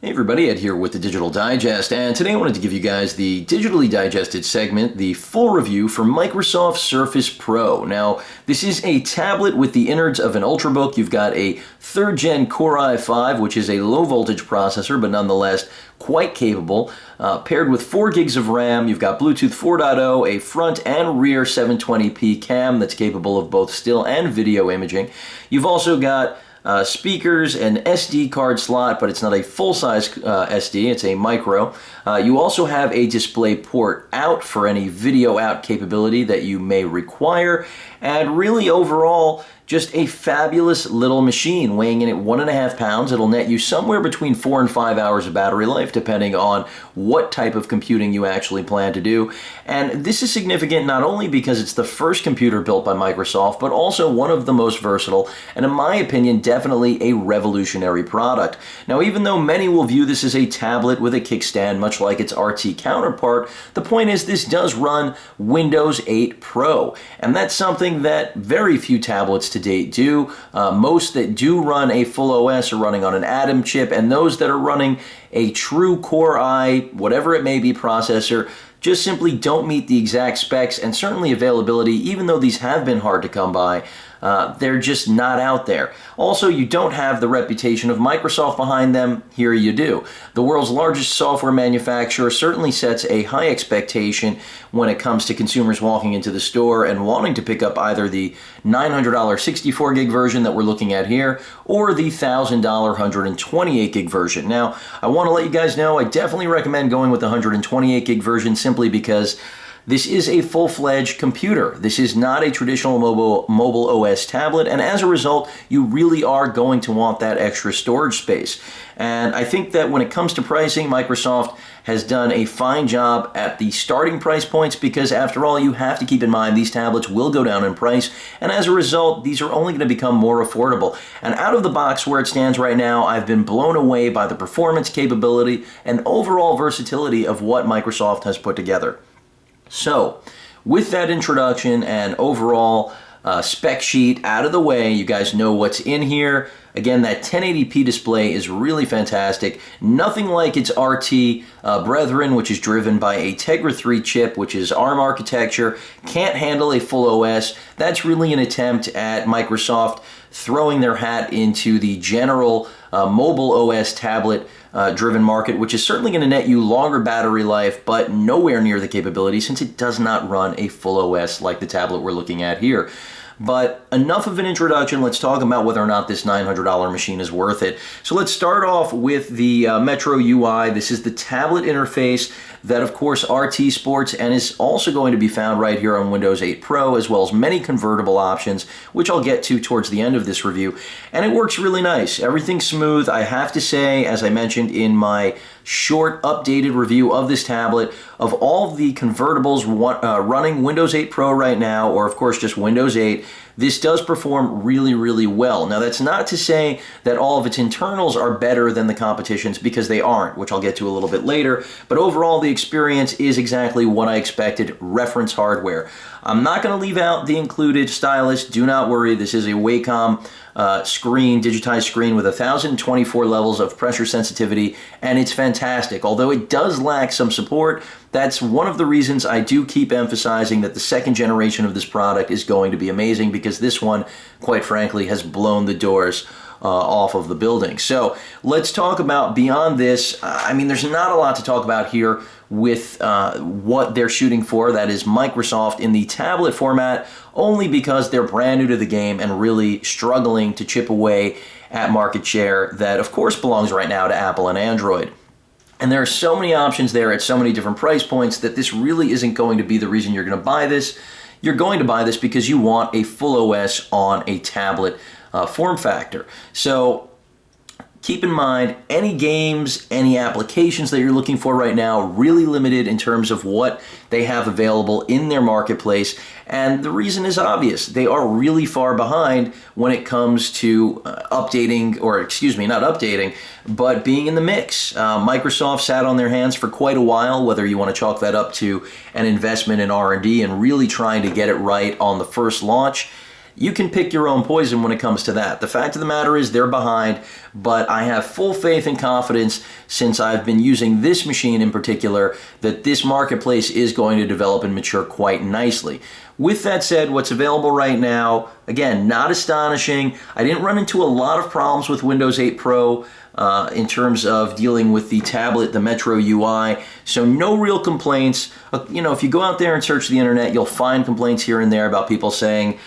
Hey everybody, Ed here with the Digital Digest, and today I wanted to give you guys the digitally digested segment, the full review for Microsoft Surface Pro. Now, this is a tablet with the innards of an Ultrabook. You've got a 3rd Gen Core i5, which is a low voltage processor, but nonetheless quite capable, paired with 4 gigs of RAM. You've got Bluetooth 4.0, a front and rear 720p cam that's capable of both still and video imaging. You've also got speakers, an SD card slot, but it's not a full-size SD, it's a micro. You also have a display port out for any video out capability that you may require, and really overall, just a fabulous little machine weighing in at 1.5 pounds. It'll net you somewhere between 4 and 5 hours of battery life, depending on what type of computing you actually plan to do. And this is significant not only because it's the first computer built by Microsoft, but also one of the most versatile, and in my opinion, definitely a revolutionary product. Now, even though many will view this as a tablet with a kickstand, much like its RT counterpart, the point is this does run Windows 8 Pro, and that's something that very few tablets to date do. Most that do run a full OS are running on an Atom chip, and those that are running a true Core i, whatever it may be, processor, just simply don't meet the exact specs and certainly availability. Even though these have been hard to come by, they're just not out there. Also, you don't have the reputation of Microsoft behind them. Here you do. The world's largest software manufacturer certainly sets a high expectation when it comes to consumers walking into the store and wanting to pick up either the $900 64 gig version that we're looking at here or the $1,000 128 gig version. Now, I want to let you guys know I definitely recommend going with the 128 gig version simply because this is a full-fledged computer. This is not a traditional mobile OS tablet, and as a result, you really are going to want that extra storage space. And I think that when it comes to pricing, Microsoft has done a fine job at the starting price points because, after all, you have to keep in mind these tablets will go down in price, and as a result, these are only going to become more affordable. And out of the box where it stands right now, I've been blown away by the performance capability and overall versatility of what Microsoft has put together. So, with that introduction and overall spec sheet out of the way, you guys know what's in here. Again, that 1080p display is really fantastic. Nothing like its RT brethren, which is driven by a Tegra 3 chip, which is ARM architecture, can't handle a full OS. That's really an attempt at Microsoft throwing their hat into the general mobile OS tablet driven market, which is certainly going to net you longer battery life, but nowhere near the capability since it does not run a full OS like the tablet we're looking at here. But enough of an introduction. Let's talk about whether or not this $900 machine is worth it. So let's start off with the Metro UI. This is the tablet interface that, of course, RT sports and is also going to be found right here on Windows 8 Pro, as well as many convertible options, which I'll get to towards the end of this review. And it works really nice. Everything's smooth. I have to say, as I mentioned in my short updated review of this tablet, of all the convertibles running Windows 8 Pro right now, or of course just Windows 8, this does perform really, really well. Now, that's not to say that all of its internals are better than the competition's, because they aren't, which I'll get to a little bit later, but overall the experience is exactly what I expected, reference hardware. I'm not going to leave out the included stylus. Do not worry, this is a Wacom screen, digitized screen with 1024 levels of pressure sensitivity, and it's fantastic. Although it does lack some support, that's one of the reasons I do keep emphasizing that the 2nd generation of this product is going to be amazing, because this one, quite frankly, has blown the doors off of the building. So let's talk about beyond this. I mean, there's not a lot to talk about here with what they're shooting for, that is Microsoft, in the tablet format, only because they're brand new to the game and really struggling to chip away at market share that, of course, belongs right now to Apple and Android. And there are so many options there at so many different price points that this really isn't going to be the reason you're going to buy this. You're going to buy this because you want a full OS on a tablet form factor. So keep in mind, any games, any applications that you're looking for right now, really limited in terms of what they have available in their marketplace. And the reason is obvious. They are really far behind when it comes to updating, or excuse me, not updating, but being in the mix. Microsoft sat on their hands for quite a while, whether you want to chalk that up to an investment in R&D and really trying to get it right on the first launch. you can pick your own poison when it comes to that. The fact of the matter is they're behind, but I have full faith and confidence, since I've been using this machine in particular, that this marketplace is going to develop and mature quite nicely. With that said, what's available right now, again, not astonishing. I didn't run into a lot of problems with Windows 8 Pro in terms of dealing with the tablet, the Metro UI, so no real complaints. You know, if you go out there and search the internet, you'll find complaints here and there about people saying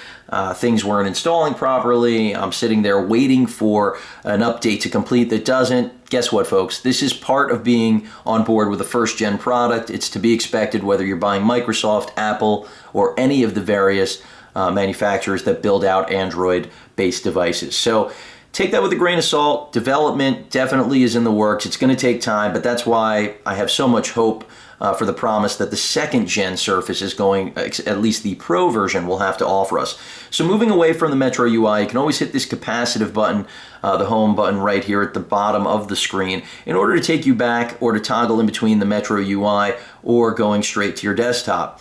things weren't installing properly. I'm sitting there waiting for an update to complete that doesn't. Guess what, folks? This is part of being on board with a first-gen product. It's to be expected whether you're buying Microsoft, Apple, or any of the various manufacturers that build out Android-based devices. So take that with a grain of salt. Development definitely is in the works. It's going to take time, but that's why I have so much hope for the promise that the second-gen Surface is going, at least the Pro version, will have to offer us. So moving away from the Metro UI, you can always hit this capacitive button, the home button right here at the bottom of the screen, in order to take you back or to toggle in between the Metro UI or going straight to your desktop.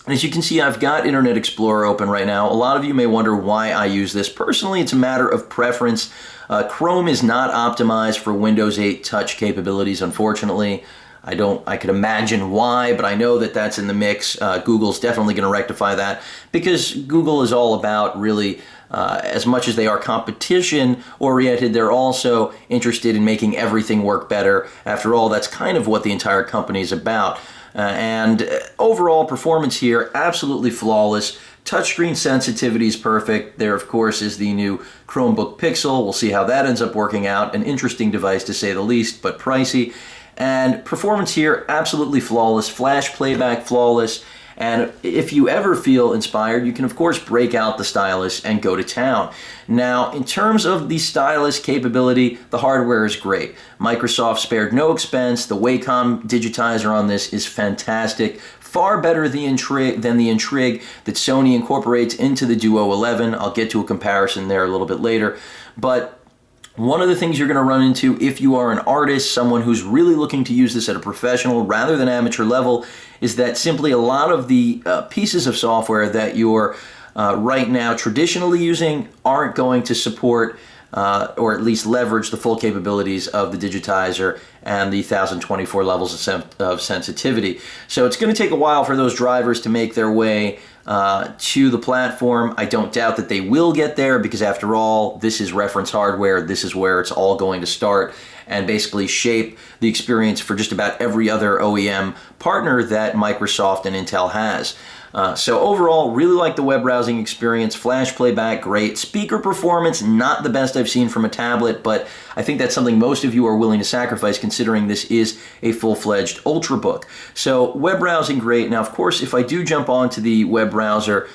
And as you can see, I've got Internet Explorer open right now. A lot of you may wonder why I use this. Personally, it's a matter of preference. Chrome is not optimized for Windows 8 touch capabilities, unfortunately. I could imagine why, but I know that that's in the mix. Google's definitely going to rectify that, because Google is all about really, as much as they are competition oriented, they're also interested in making everything work better. After all, that's kind of what the entire company is about. And overall performance here, absolutely flawless. Touchscreen sensitivity is perfect. There, of course, is the new Chromebook Pixel. We'll see how that ends up working out. An interesting device, to say the least, but pricey. And performance here, absolutely flawless. Flash playback, flawless. And if you ever feel inspired, you can, of course, break out the stylus and go to town. Now, in terms of the stylus capability, the hardware is great. Microsoft spared no expense. The Wacom digitizer on this is fantastic. Far better than the Intrigue that Sony incorporates into the Duo 11. I'll get to a comparison there a little bit later. But one of the things you're going to run into if you are an artist, someone who's really looking to use this at a professional rather than amateur level, is that simply a lot of the pieces of software that you're right now traditionally using aren't going to support or at least leverage the full capabilities of the digitizer and the 1024 levels of sensitivity. So it's going to take a while for those drivers to make their way to the platform. I don't doubt that they will get there, because after all, this is reference hardware. This is where it's all going to start and basically shape the experience for just about every other OEM partner that Microsoft and Intel has. So overall, really like the web browsing experience. Flash playback, great. Speaker performance, not the best I've seen from a tablet, but I think that's something most of you are willing to sacrifice, considering this is a full-fledged Ultrabook. So web browsing, great. Now, of course, if I do jump onto the web browser,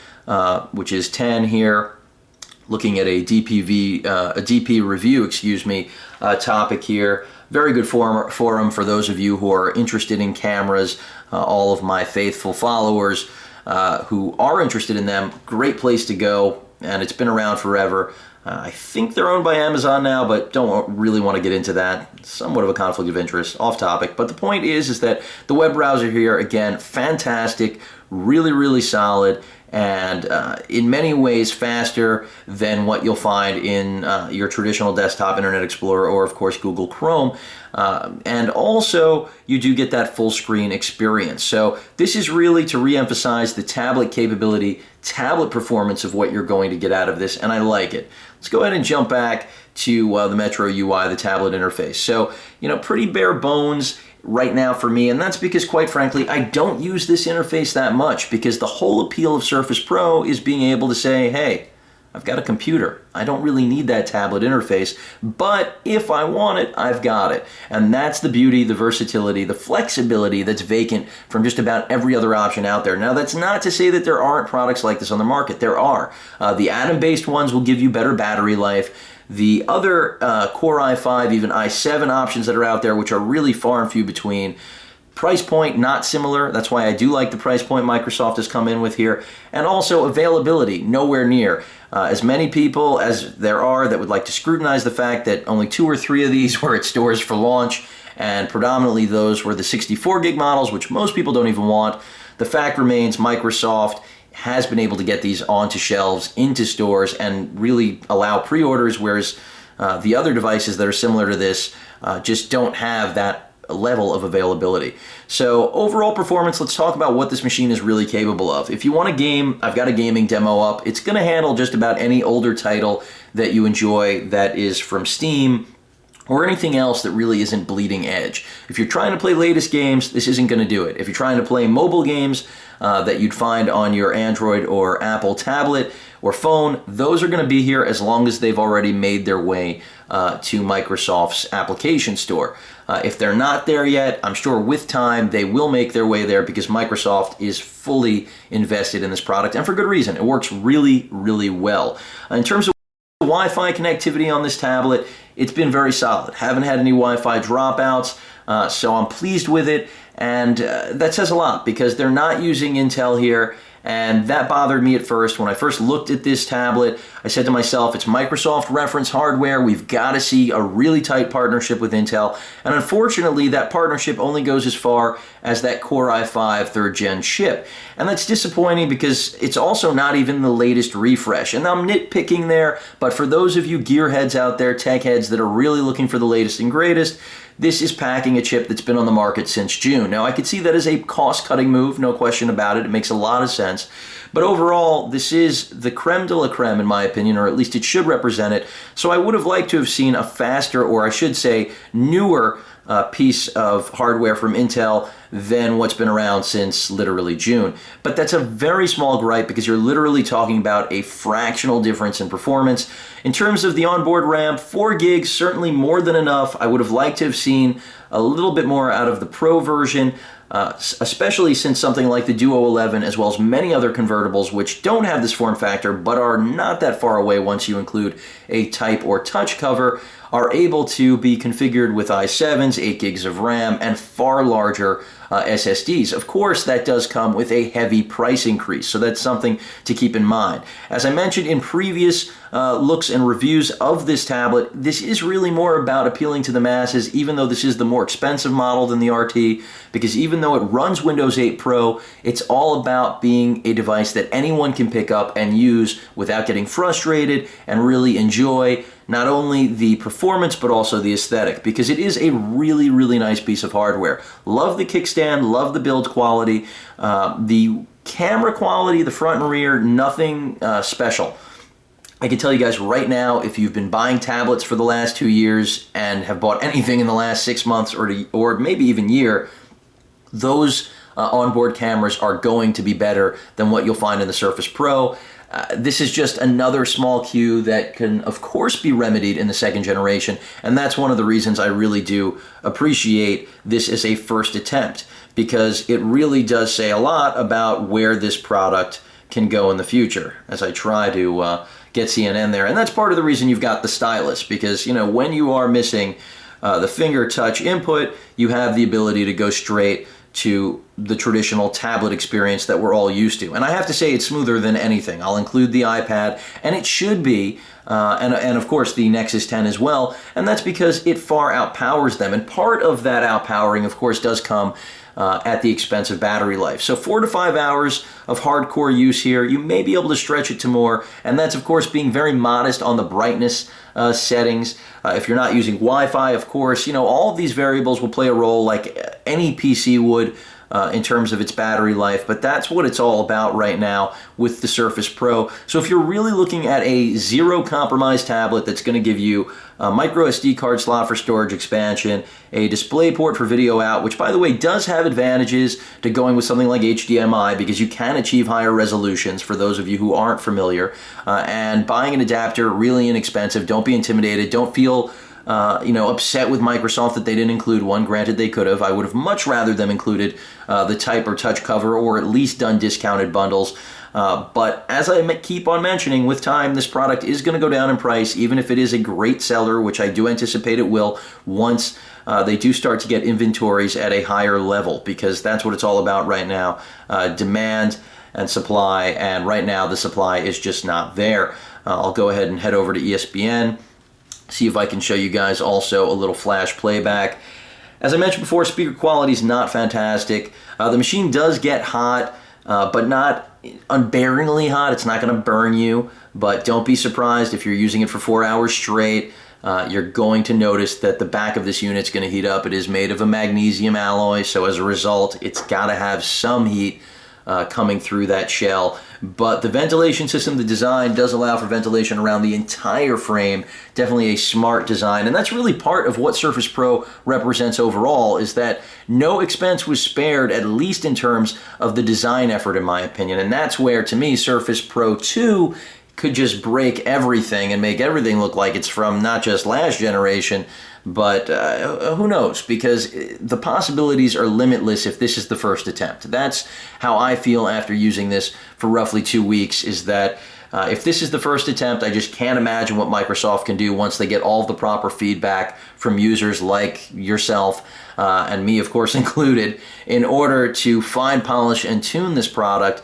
which is 10 here, looking at a DP review, topic here. Very good forum for those of you who are interested in cameras, all of my faithful followers who are interested in them. Great place to go, and it's been around forever. I think they're owned by Amazon now, but don't really want to get into that. Somewhat of a conflict of interest, off topic. But the point is that the web browser here, again, fantastic, really, really solid, and in many ways faster than what you'll find in your traditional desktop Internet Explorer or, of course, Google Chrome. And also, you do get that full screen experience. So this is really to re-emphasize the tablet capability, tablet performance of what you're going to get out of this, and I like it. Let's go ahead and jump back to the Metro UI, the tablet interface. So, you know, pretty bare bones right now for me, and that's because, quite frankly, I don't use this interface that much, because the whole appeal of Surface Pro is being able to say, hey, I've got a computer. I don't really need that tablet interface, but if I want it, I've got it. And that's the beauty, the versatility, the flexibility that's vacant from just about every other option out there. Now, that's not to say that there aren't products like this on the market. There are. The Atom-based ones will give you better battery life. The other Core i5, even i7 options that are out there, which are really far and few between. Price point, not similar. That's why I do like the price point Microsoft has come in with here. And also availability, nowhere near. As many people as there are that would like to scrutinize the fact that only 2 or 3 of these were at stores for launch, and predominantly those were the 64 gig models, which most people don't even want. The fact remains Microsoft has been able to get these onto shelves, into stores, and really allow pre-orders, whereas the other devices that are similar to this just don't have that level of availability. So overall performance, let's talk about what this machine is really capable of. If you want a game, I've got a gaming demo up. It's going to handle just about any older title that you enjoy that is from Steam or anything else that really isn't bleeding edge. If you're trying to play latest games, this isn't going to do it. If you're trying to play mobile games that you'd find on your Android or Apple tablet or phone, those are going to be here as long as they've already made their way to Microsoft's application store. If they're not there yet, I'm sure with time they will make their way there because Microsoft is fully invested in this product, and for good reason. It works really, really well. In terms of Wi-Fi connectivity on this tablet, it's been very solid. Haven't had any Wi-Fi dropouts, so I'm pleased with it, and that says a lot because they're not using Intel here, and that bothered me at first. When I first looked at this tablet, I said to myself, it's Microsoft reference hardware. We've got to see a really tight partnership with Intel, and unfortunately, that partnership only goes as far as that Core i5 3rd Gen chip, and that's disappointing because it's also not even the latest refresh. And I'm nitpicking there, but for those of you gearheads out there, tech heads that are really looking for the latest and greatest, this is packing a chip that's been on the market since June. Now, I could see that as a cost-cutting move, no question about it. It makes a lot of sense. But overall, this is the creme de la creme, in my opinion, or at least it should represent it. So I would have liked to have seen a faster, or I should say, newer piece of hardware from Intel than what's been around since literally June. But that's a very small gripe because you're literally talking about a fractional difference in performance. In terms of the onboard RAM, 4 gigs, certainly more than enough. I would have liked to have seen a little bit more out of the Pro version, especially since something like the Duo 11, as well as many other convertibles which don't have this form factor but are not that far away once you include a Type or Touch cover, are able to be configured with i7s, 8 gigs of RAM, and far larger SSDs. Of course, that does come with a heavy price increase, so that's something to keep in mind. As I mentioned in previous looks and reviews of this tablet, this is really more about appealing to the masses, even though this is the more expensive model than the RT, because even though it runs Windows 8 Pro, it's all about being a device that anyone can pick up and use without getting frustrated and really enjoy not only the performance but also the aesthetic, because it is a really, really nice piece of hardware. Love the kickstand, love the build quality. The camera quality, the front and rear, nothing special. I can tell you guys right now, if you've been buying tablets for the last 2 years and have bought anything in the last 6 months or maybe even year, those onboard cameras are going to be better than what you'll find in the Surface Pro. This is just another small cue that can, of course, be remedied in the 2nd generation, and that's one of the reasons I really do appreciate this as a first attempt, because it really does say a lot about where this product can go in the future, as I try to get CNN there. And that's part of the reason you've got the stylus, because, you know, when you are missing the finger touch input, you have the ability to go straight to the traditional tablet experience that we're all used to. And I have to say it's smoother than anything. I'll include the iPad, and it should be, and of course the Nexus 10 as well, and that's because it far outpowers them. And part of that outpowering, of course, does come at the expense of battery life. So 4 to 5 hours of hardcore use here, you may be able to stretch it to more, and that's of course being very modest on the brightness settings. If you're not using Wi-Fi, of course, you know, all of these variables will play a role like any PC would in terms of its battery life, but that's what it's all about right now with the Surface Pro. So if you're really looking at a zero compromise tablet that's going to give you a micro SD card slot for storage expansion, a display port for video out, which by the way does have advantages to going with something like HDMI because you can achieve higher resolutions for those of you who aren't familiar, and buying an adapter, really inexpensive. Don't be intimidated. Don't feel upset with Microsoft that they didn't include one. Granted, they could have. I would have much rather them included the Type or Touch cover, or at least done discounted bundles. But as I keep on mentioning, with time, this product is going to go down in price, even if it is a great seller, which I do anticipate it will once they do start to get inventories at a higher level, because that's what it's all about right now, demand and supply, and right now the supply is just not there. I'll go ahead and head over to ESPN, see if I can show you guys also a little flash playback. As I mentioned before, speaker quality is not fantastic. The machine does get hot, but not unbearably hot. It's not going to burn you, but don't be surprised if you're using it for 4 hours straight. You're going to notice that the back of this unit's going to heat up. It is made of a magnesium alloy, so as a result, it's got to have some heat coming through that shell. But the ventilation system, the design, does allow for ventilation around the entire frame. Definitely a smart design, and that's really part of what Surface Pro represents overall, is that no expense was spared, at least in terms of the design effort, in my opinion. And that's where, to me, Surface Pro 2 could just break everything and make everything look like it's from not just last generation, but who knows, because the possibilities are limitless if this is the first attempt. That's how I feel after using this for roughly 2 weeks, is that if this is the first attempt, I just can't imagine what Microsoft can do once they get all of the proper feedback from users like yourself, and me, of course, included, in order to fine polish and tune this product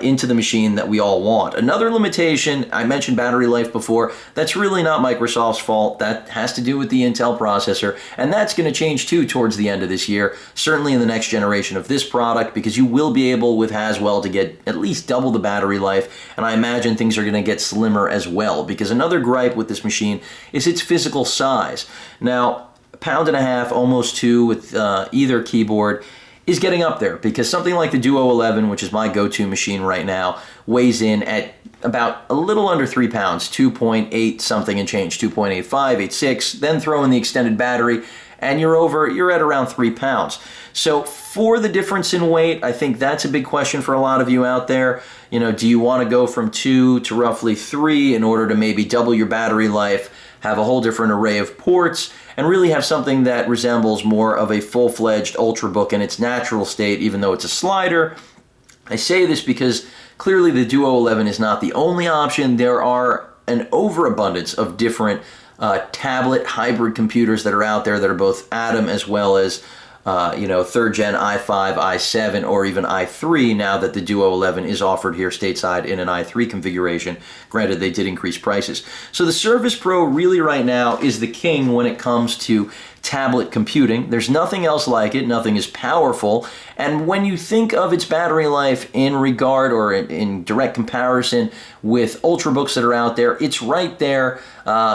into the machine that we all want. Another limitation, I mentioned battery life before, that's really not Microsoft's fault. That has to do with the Intel processor, and that's going to change too towards the end of this year, certainly in the next generation of this product, because you will be able with Haswell to get at least double the battery life, and I imagine things are going to get slimmer as well, because another gripe with this machine is its physical size. Now, 1.5 pounds, almost 2 with either keyboard, is getting up there, because something like the Duo 11, which is my go-to machine right now, weighs in at about a little under 3 pounds, 2.8 something and change, 2.85, 86, then throw in the extended battery, and you're at around 3 pounds. So for the difference in weight, I think that's a big question for a lot of you out there. You know, do you want to go from 2 to roughly 3 in order to maybe double your battery life, have a whole different array of ports, and really have something that resembles more of a full-fledged Ultrabook in its natural state, even though it's a slider? I say this because clearly the Duo 11 is not the only option. There are an overabundance of different tablet hybrid computers that are out there that are both Atom as well as third gen i5, i7, or even i3, now that the Duo 11 is offered here stateside in an i3 configuration. Granted, they did increase prices. So the Surface Pro really right now is the king when it comes to tablet computing. There's nothing else like it. Nothing is powerful. And when you think of its battery life in regard or in direct comparison with Ultrabooks that are out there, it's right there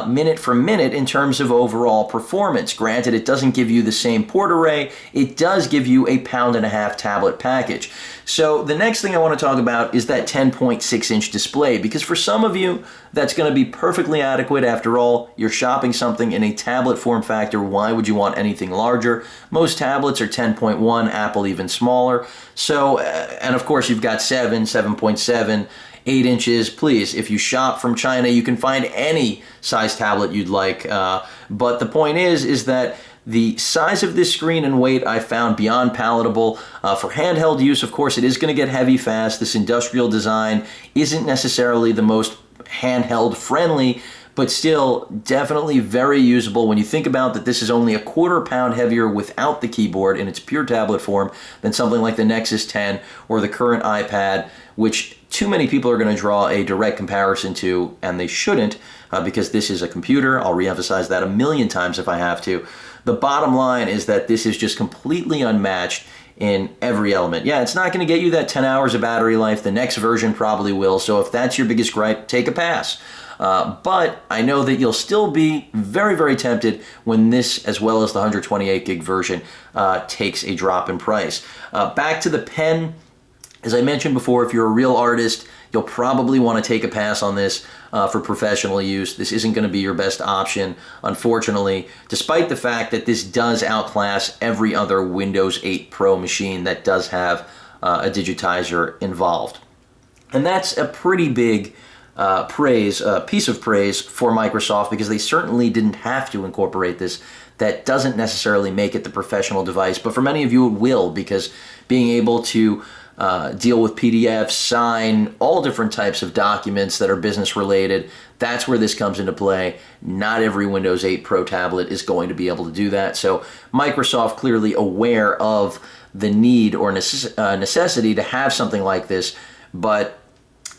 minute for minute in terms of overall performance. Granted, it doesn't give you the same port array. It does give you a 1.5 pound tablet package. So the next thing I want to talk about is that 10.6-inch display, because for some of you, that's going to be perfectly adequate. After all, you're shopping something in a tablet form factor. Why would you want anything larger? Most tablets are 10.1, Apple even smaller. So, and of course, you've got 7.7, 8 inches. Please, if you shop from China, you can find any size tablet you'd like. But the point is that the size of this screen and weight I found beyond palatable. For handheld use, of course, it is going to get heavy fast. This industrial design isn't necessarily the most handheld friendly, but still definitely very usable when you think about that this is only 1/4 pound heavier without the keyboard in its pure tablet form than something like the Nexus 10 or the current iPad, which too many people are going to draw a direct comparison to, and they shouldn't, because this is a computer. I'll reemphasize that a million times if I have to. The bottom line is that this is just completely unmatched in every element. Yeah, it's not going to get you that 10 hours of battery life. The next version probably will. So if that's your biggest gripe, take a pass. But I know that you'll still be very, very tempted when this, as well as the 128 gig version, takes a drop in price. Back to the pen. As I mentioned before, if you're a real artist, you'll probably want to take a pass on this for professional use. This isn't going to be your best option, unfortunately, despite the fact that this does outclass every other Windows 8 Pro machine that does have a digitizer involved. And that's a pretty big piece of praise for Microsoft, because they certainly didn't have to incorporate this. That doesn't necessarily make it the professional device, but for many of you it will, because being able to deal with PDFs, sign all different types of documents that are business related, that's where this comes into play. Not every Windows 8 Pro tablet is going to be able to do that. So Microsoft clearly aware of the need or necessity to have something like this, but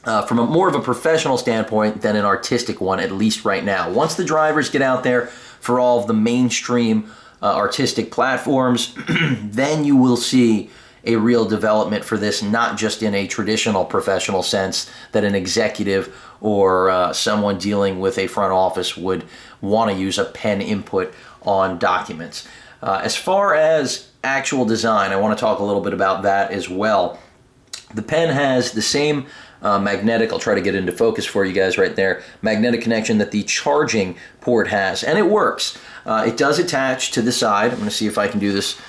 from more of a professional standpoint than an artistic one, at least right now. Once the drivers get out there for all of the mainstream artistic platforms, then you will see a real development for this, not just in a traditional professional sense that an executive or someone dealing with a front office would want to use a pen input on documents. As far as actual design, I want to talk a little bit about that as well. The pen has the same magnetic, I'll try to get into focus for you guys right there, magnetic connection that the charging port has, and it works. It does attach to the side. I'm going to see if I can do this.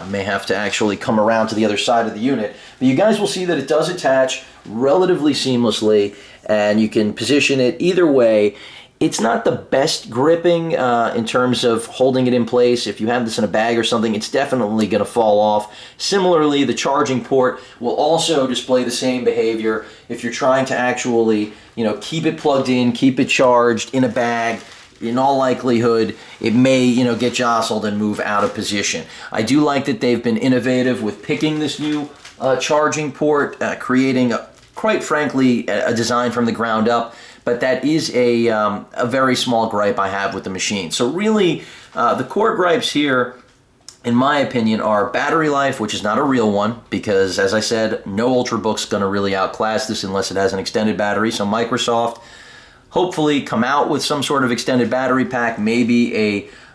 May have to actually come around to the other side of the unit. But you guys will see that it does attach relatively seamlessly, and you can position it either way. It's not the best gripping in terms of holding it in place. If you have this in a bag or something, it's definitely going to fall off. Similarly, the charging port will also display the same behavior if you're trying to actually, keep it plugged in, keep it charged in a bag. In all likelihood, it may, get jostled and move out of position. I do like that they've been innovative with picking this new charging port, creating, quite frankly, a design from the ground up. But that is a very small gripe I have with the machine. So really, the core gripes here, in my opinion, are battery life, which is not a real one, because as I said, no Ultrabook's going to really outclass this unless it has an extended battery. So Microsoft, hopefully come out with some sort of extended battery pack, maybe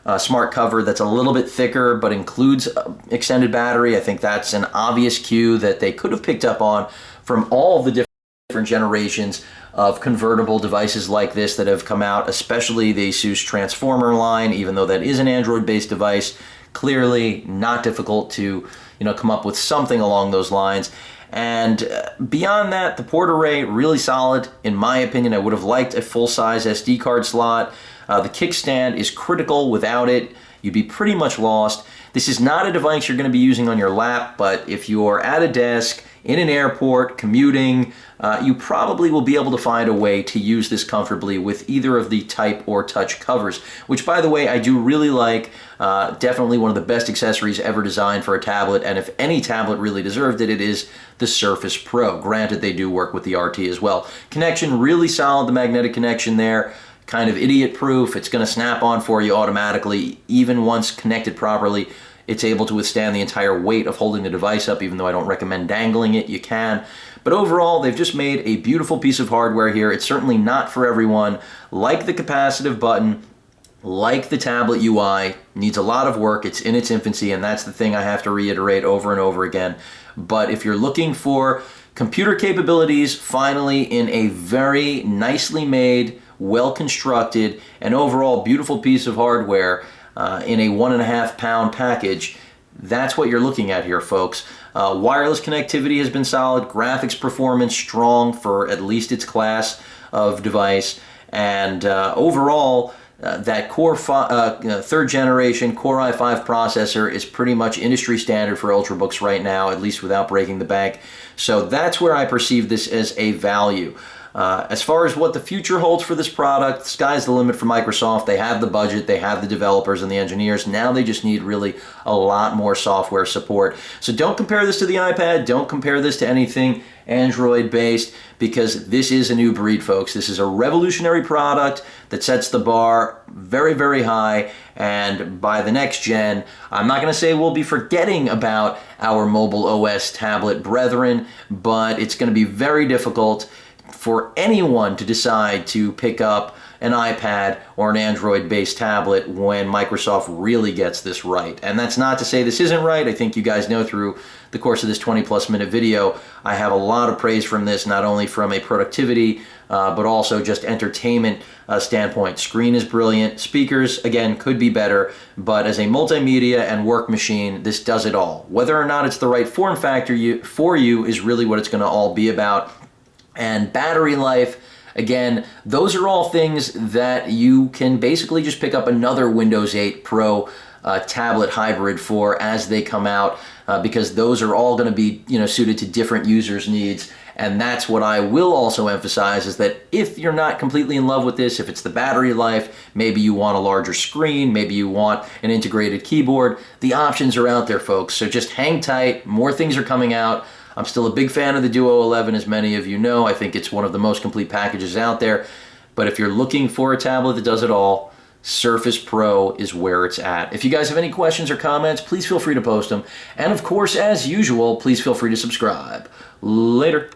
a smart cover that's a little bit thicker but includes extended battery. I think that's an obvious cue that they could have picked up on from all the different generations of convertible devices like this that have come out, especially the Asus Transformer line, even though that is an Android-based device. Clearly not difficult to come up with something along those lines. And beyond that, the port array, really solid. In my opinion, I would have liked a full-size SD card slot. The kickstand is critical. Without it, you'd be pretty much lost. This is not a device you're going to be using on your lap, but if you're at a desk, in an airport, commuting, you probably will be able to find a way to use this comfortably with either of the type or touch covers, which, by the way, I do really like. Definitely one of the best accessories ever designed for a tablet, and if any tablet really deserved it, it is the Surface Pro. Granted, they do work with the RT as well. Connection, really solid, the magnetic connection there. Kind of idiot-proof. It's going to snap on for you automatically, even once connected properly. It's able to withstand the entire weight of holding the device up, even though I don't recommend dangling it. You can. But overall, they've just made a beautiful piece of hardware here. It's certainly not for everyone. Like the capacitive button, like the tablet UI, needs a lot of work. It's in its infancy, and that's the thing I have to reiterate over and over again. But if you're looking for computer capabilities, finally, in a very nicely made, well-constructed, and overall beautiful piece of hardware, in a 1.5 pound package, that's what you're looking at here, folks. Wireless connectivity has been solid, graphics performance strong for at least its class of device, and overall, that Core third generation Core i5 processor is pretty much industry standard for Ultrabooks right now, at least without breaking the bank. So that's where I perceive this as a value. As far as what the future holds for this product, sky's the limit for Microsoft. They have the budget, they have the developers and the engineers. Now they just need really a lot more software support. So don't compare this to the iPad. Don't compare this to anything Android-based, because this is a new breed, folks. This is a revolutionary product that sets the bar very, very high. And by the next gen, I'm not going to say we'll be forgetting about our mobile OS tablet brethren, but it's going to be very difficult for anyone to decide to pick up an iPad or an Android-based tablet when Microsoft really gets this right. And that's not to say this isn't right. I think you guys know through the course of this 20-plus minute video, I have a lot of praise from this, not only from a productivity, but also just entertainment standpoint. Screen is brilliant. Speakers, again, could be better, but as a multimedia and work machine, this does it all. Whether or not it's the right form factor for you is really what it's going to all be about. And battery life, again, those are all things that you can basically just pick up another Windows 8 Pro tablet hybrid for as they come out, because those are all going to be suited to different users' needs. And that's what I will also emphasize, is that if you're not completely in love with this, if it's the battery life, maybe you want a larger screen, maybe you want an integrated keyboard, the options are out there, folks. So just hang tight. More things are coming out. I'm still a big fan of the Duo 11, as many of you know. I think it's one of the most complete packages out there. But if you're looking for a tablet that does it all, Surface Pro is where it's at. If you guys have any questions or comments, please feel free to post them. And of course, as usual, please feel free to subscribe. Later.